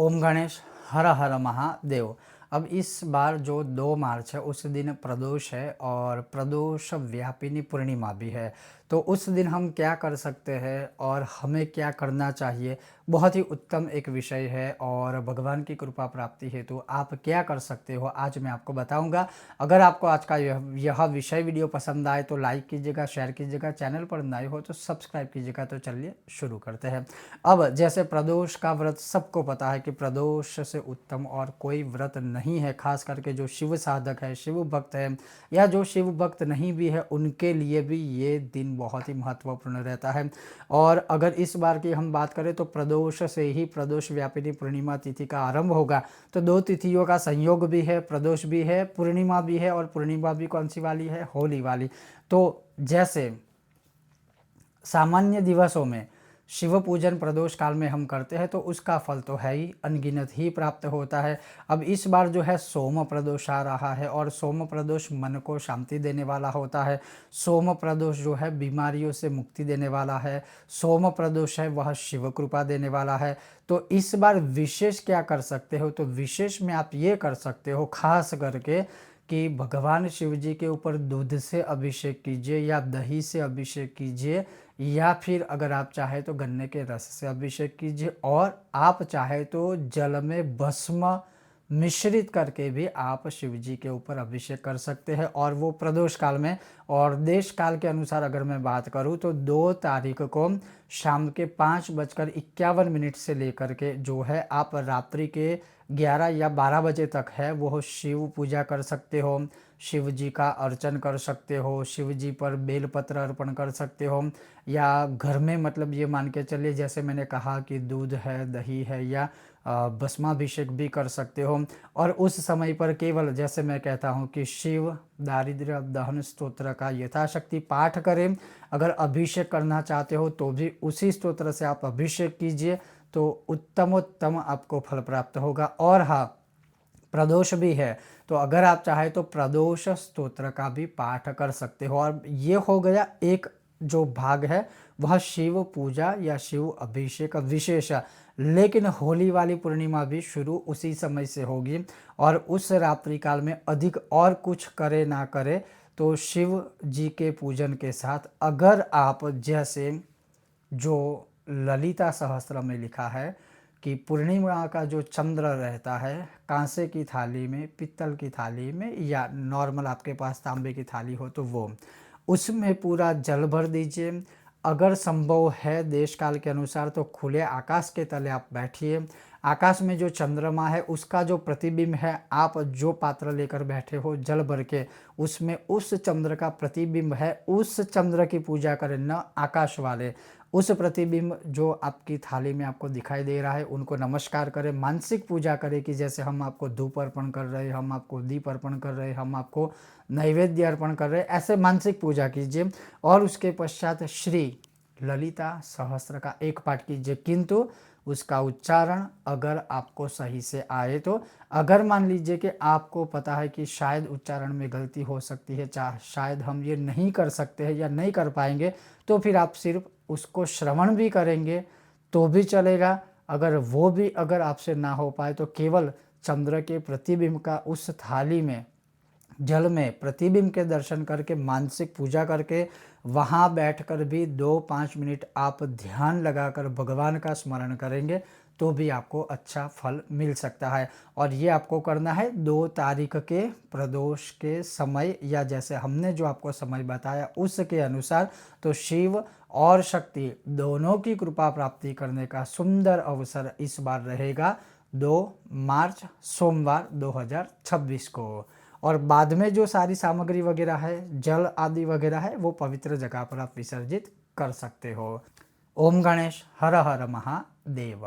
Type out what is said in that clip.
ओम गणेश हर हर महादेव। अब इस बार जो 2 मार्च है उस दिन प्रदोष है और प्रदोष व्यापिनी पूर्णिमा भी है। तो उस दिन हम क्या कर सकते हैं और हमें क्या करना चाहिए, बहुत ही उत्तम एक विषय है और भगवान की कृपा प्राप्ति हेतु आप क्या कर सकते हो आज मैं आपको बताऊंगा। अगर आपको आज का यह विषय वीडियो पसंद आए तो लाइक कीजिएगा, शेयर कीजिएगा, चैनल पर नए हो तो सब्सक्राइब कीजिएगा। तो चलिए शुरू करते हैं। अब जैसे प्रदोष का व्रत सबको पता है कि प्रदोष से उत्तम और कोई व्रत नहीं है, खास करके जो शिव साधक है, शिव भक्त है या जो शिव भक्त नहीं भी है उनके लिए भी ये दिन बहुत ही महत्वपूर्ण रहता है। और अगर इस बार की हम बात करें तो प्रदोष से ही प्रदोष व्यापिनी पूर्णिमा तिथि का आरंभ होगा। तो 2 तिथियों का संयोग भी है, प्रदोष भी है, पूर्णिमा भी है। और पूर्णिमा भी कौन सी वाली है? होली वाली। तो जैसे सामान्य दिवसों में शिव पूजन प्रदोष काल में हम करते हैं तो उसका फल तो है ही, अनगिनत ही प्राप्त होता है। अब इस बार जो है सोम प्रदोष आ रहा है और सोम प्रदोष मन को शांति देने वाला होता है। सोम प्रदोष जो है बीमारियों से मुक्ति देने वाला है। सोम प्रदोष है वह शिव कृपा देने वाला है। तो इस बार विशेष क्या कर सकते हो? तो विशेष में आप ये कर सकते हो खास करके कि भगवान शिव जी के ऊपर दूध से अभिषेक कीजिए या दही से अभिषेक कीजिए, या फिर अगर आप चाहे तो गन्ने के रस से अभिषेक कीजिए, और आप चाहे तो जल में भस्म मिश्रित करके भी आप शिव जी के ऊपर अभिषेक कर सकते हैं, और वो प्रदोष काल में। और देश काल के अनुसार अगर मैं बात करूं तो 2 तारीख को शाम के 5:51 से लेकर के जो है आप रात्रि के 11 या 12 बजे तक है वो शिव पूजा कर सकते हो, शिव जी का अर्चन कर सकते हो, शिव जी पर बेलपत्र अर्पण कर सकते हो, या घर में मतलब ये मान के चलिए जैसे मैंने कहा कि दूध है, दही है, या भस्माभिषेक भी कर सकते हो। और उस समय पर केवल जैसे मैं कहता हूँ कि शिव दारिद्र्य दहन स्तोत्र का यथाशक्ति पाठ करें। अगर अभिषेक करना चाहते हो तो भी उसी स्तोत्र से आप अभिषेक कीजिए, तो उत्तमोत्तम आपको फल प्राप्त होगा। और हाँ, प्रदोष भी है तो अगर आप चाहे तो प्रदोष स्तोत्र का भी पाठ कर सकते हो। और ये हो गया एक जो भाग है वह शिव पूजा या शिव अभिषेक विशेष। लेकिन होली वाली पूर्णिमा भी शुरू उसी समय से होगी, और उस रात्रि काल में अधिक और कुछ करे ना करे तो शिव जी के पूजन के साथ अगर आप जैसे जो ललिता सहस्त्र में लिखा है कि पूर्णिमा का जो चंद्र रहता है कांसे की थाली में, पित्तल की थाली में, या नॉर्मल आपके पास तांबे की थाली हो तो वो, उसमें पूरा जल भर दीजिए। अगर संभव है देश काल के अनुसार तो खुले आकाश के तले आप बैठिए। आकाश में जो चंद्रमा है उसका जो प्रतिबिंब है, आप जो पात्र लेकर बैठे हो जल भर के, उसमें उस चंद्र का प्रतिबिंब है, उस चंद्र की पूजा करें, न आकाश वाले। उस प्रतिबिंब जो आपकी थाली में आपको दिखाई दे रहा है उनको नमस्कार करें, मानसिक पूजा करें कि जैसे हम आपको धूप अर्पण कर रहे हैं, हम आपको दीप अर्पण कर रहे हैं, हम आपको नैवेद्य अर्पण कर रहे हैं, ऐसे मानसिक पूजा कीजिए। और उसके पश्चात श्री ललिता सहस्त्र का एक पाठ कीजिए, किंतु उसका उच्चारण अगर आपको सही से आए तो। अगर मान लीजिए कि आपको पता है कि शायद उच्चारण में गलती हो सकती है, शायद हम ये नहीं कर सकते हैं या नहीं कर पाएंगे, तो फिर आप सिर्फ उसको श्रवण भी करेंगे तो भी चलेगा। अगर वो भी अगर आपसे ना हो पाए तो केवल चंद्र के प्रतिबिंब का उस थाली में जल में प्रतिबिंब के दर्शन करके, मानसिक पूजा करके, वहाँ बैठकर भी 2-5 मिनट आप ध्यान लगाकर भगवान का स्मरण करेंगे तो भी आपको अच्छा फल मिल सकता है। और ये आपको करना है 2 तारीख के प्रदोष के समय, या जैसे हमने जो आपको समय बताया उसके अनुसार। तो शिव और शक्ति दोनों की कृपा प्राप्ति करने का सुंदर अवसर इस बार रहेगा 2 मार्च सोमवार 2026 को। और बाद में जो सारी सामग्री वगैरह है, जल आदि वगैरह है, वो पवित्र जगह पर आप विसर्जित कर सकते हो। ओम गणेश हर हर महादेव।